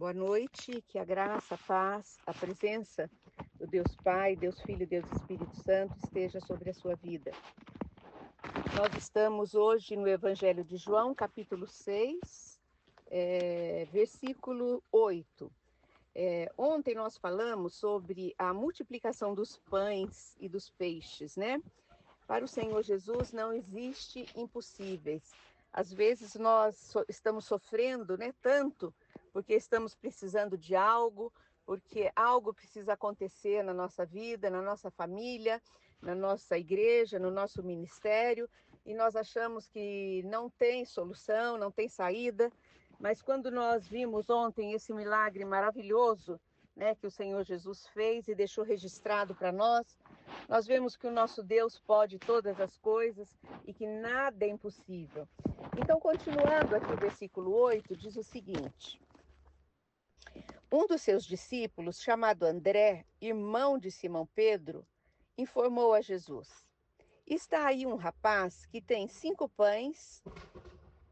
Boa noite, que a graça, a paz, a presença do Deus Pai, Deus Filho e Deus Espírito Santo esteja sobre a sua vida. Nós estamos hoje no Evangelho de João, capítulo 6, versículo 8. Ontem nós falamos sobre a multiplicação dos pães e dos peixes, né? Para o Senhor Jesus não existe impossíveis. Às vezes nós estamos sofrendo, né, tanto porque estamos precisando de algo, porque algo precisa acontecer na nossa vida, na nossa família, na nossa igreja, no nosso ministério, e nós achamos que não tem solução, não tem saída, mas quando nós vimos ontem esse milagre maravilhoso, né, que o Senhor Jesus fez e deixou registrado para nós vemos que o nosso Deus pode todas as coisas e que nada é impossível. Então, continuando aqui o versículo 8, diz o seguinte: um dos seus discípulos, chamado André, irmão de Simão Pedro, informou a Jesus: está aí um rapaz que tem 5 pães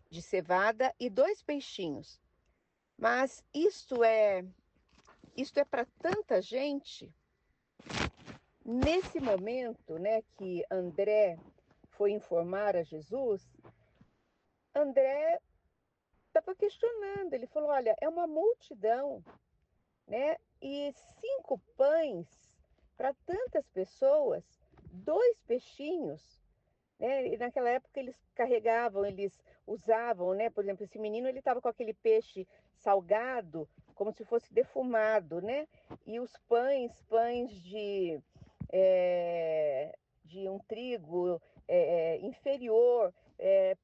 de cevada e 2 peixinhos. Mas isto é para tanta gente? Nesse momento, né, que André foi informar a Jesus, André estava questionando. Ele falou: olha, é uma multidão, né? E 5 pães para tantas pessoas, 2 peixinhos, né? E naquela época eles carregavam, eles usavam, né? Por exemplo, esse menino ele estava com aquele peixe salgado, como se fosse defumado, né? E os pães de um trigo inferior,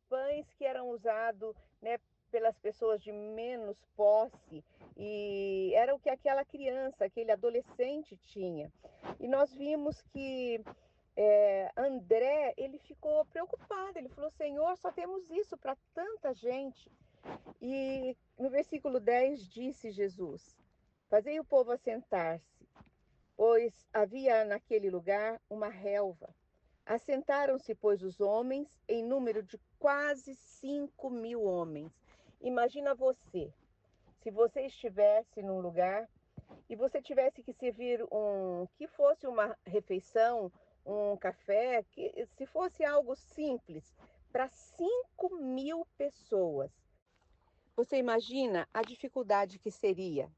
pães que eram usados, né, pelas pessoas de menos posse, e era o que aquela criança, aquele adolescente tinha. E nós vimos que André, ele ficou preocupado, ele falou: Senhor, só temos isso para tanta gente. E no versículo 10 disse Jesus: fazei o povo assentar-se, pois havia naquele lugar uma relva. Assentaram-se, pois, os homens, em número de quase 5.000 homens. Imagina você, se você estivesse num lugar e você tivesse que servir que fosse uma refeição, um café, que se fosse algo simples, para 5.000 pessoas. Você imagina a dificuldade que seria,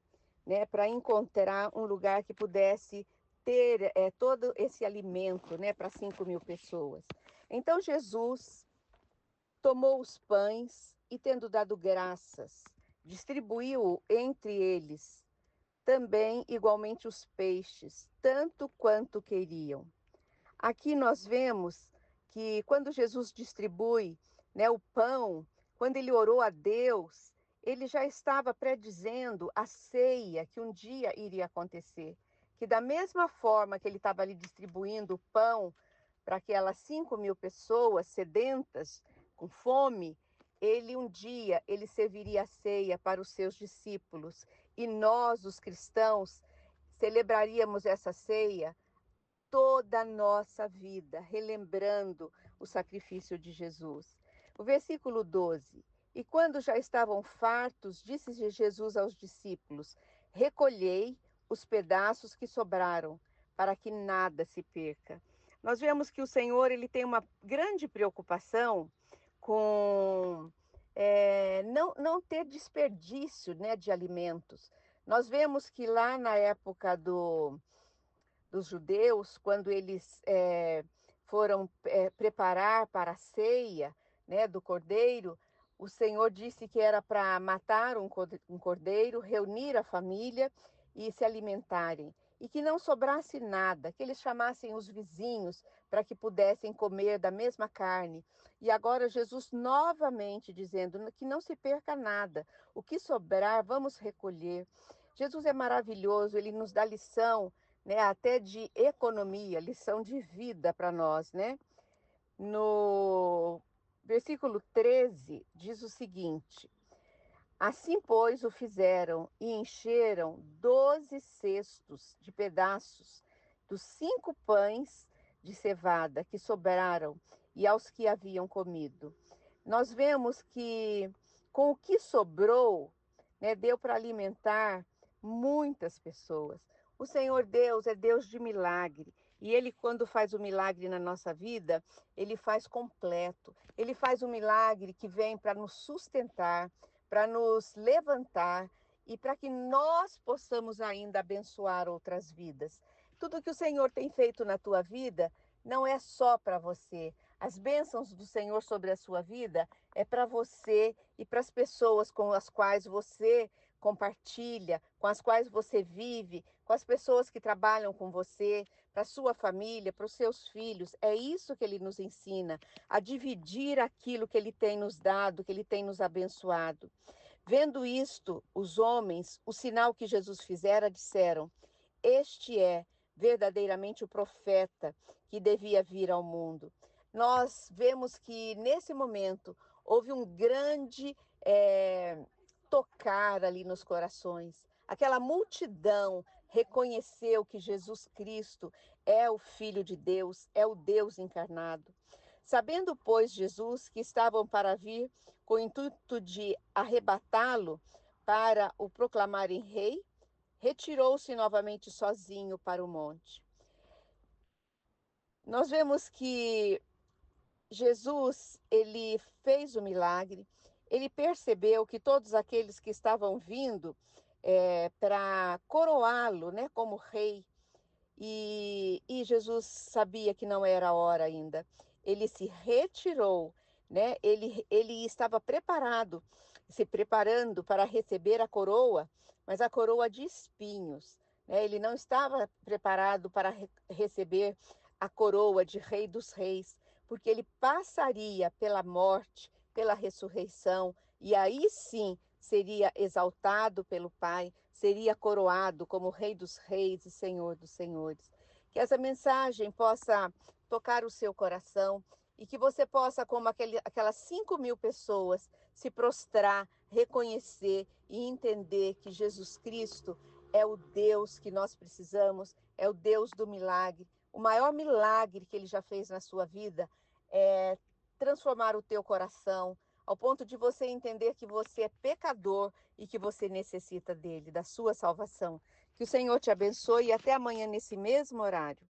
né, para encontrar um lugar que pudesse ter todo esse alimento, né, para 5.000 pessoas. Então Jesus tomou os pães e, tendo dado graças, distribuiu entre eles também igualmente os peixes, tanto quanto queriam. Aqui nós vemos que quando Jesus distribui, né, o pão, quando ele orou a Deus, ele já estava predizendo a ceia que um dia iria acontecer. Que da mesma forma que ele estava ali distribuindo o pão para aquelas 5.000 pessoas sedentas, com fome, um dia, ele serviria a ceia para os seus discípulos. E nós, os cristãos, celebraríamos essa ceia toda a nossa vida, relembrando o sacrifício de Jesus. O versículo 12. E quando já estavam fartos, disse Jesus aos discípulos: recolhei os pedaços que sobraram, para que nada se perca. Nós vemos que o Senhor ele tem uma grande preocupação com não ter desperdício, né, de alimentos. Nós vemos que lá na época dos judeus, quando eles foram preparar para a ceia, né, do cordeiro, o Senhor disse que era para matar um cordeiro, reunir a família e se alimentarem. E que não sobrasse nada, que eles chamassem os vizinhos para que pudessem comer da mesma carne. E agora Jesus novamente dizendo que não se perca nada, o que sobrar vamos recolher. Jesus é maravilhoso, ele nos dá lição, né, até de economia, lição de vida para nós, né? No versículo 13 diz o seguinte: assim, pois, o fizeram e encheram 12 cestos de pedaços dos 5 pães de cevada que sobraram e aos que haviam comido. Nós vemos que com o que sobrou, né? Deu para alimentar muitas pessoas. O Senhor Deus é Deus de milagre. E Ele, quando faz o milagre na nossa vida, Ele faz completo. Ele faz um milagre que vem para nos sustentar, para nos levantar e para que nós possamos ainda abençoar outras vidas. Tudo que o Senhor tem feito na tua vida não é só para você. As bênçãos do Senhor sobre a sua vida é para você e para as pessoas com as quais você compartilha, com as quais você vive, com as pessoas que trabalham com você, para a sua família, para os seus filhos. É isso que ele nos ensina, a dividir aquilo que ele tem nos dado, que ele tem nos abençoado. Vendo isto, os homens, o sinal que Jesus fizera, disseram: Este é verdadeiramente o profeta que devia vir ao mundo. Nós vemos que nesse momento houve um grande tocar ali nos corações. Aquela multidão reconheceu que Jesus Cristo é o Filho de Deus, é o Deus encarnado. Sabendo, pois, Jesus que estavam para vir com o intuito de arrebatá-lo para o proclamarem rei, retirou-se novamente sozinho para o monte. Nós vemos que Jesus, ele fez o milagre, ele percebeu que todos aqueles que estavam vindo para coroá-lo, né, como rei, e Jesus sabia que não era a hora ainda. Ele se retirou, né? Ele estava preparado, se preparando para receber a coroa, mas a coroa de espinhos, né? Ele não estava preparado para receber a coroa de Rei dos Reis, porque ele passaria pela morte, pela ressurreição, e aí sim seria exaltado pelo Pai, seria coroado como Rei dos Reis e Senhor dos Senhores. Que essa mensagem possa tocar o seu coração e que você possa, como aquelas 5.000 pessoas, se prostrar, reconhecer e entender que Jesus Cristo é o Deus que nós precisamos, é o Deus do milagre. O maior milagre que ele já fez na sua vida é transformar o teu coração, ao ponto de você entender que você é pecador e que você necessita dele, da sua salvação. Que o Senhor te abençoe e até amanhã nesse mesmo horário.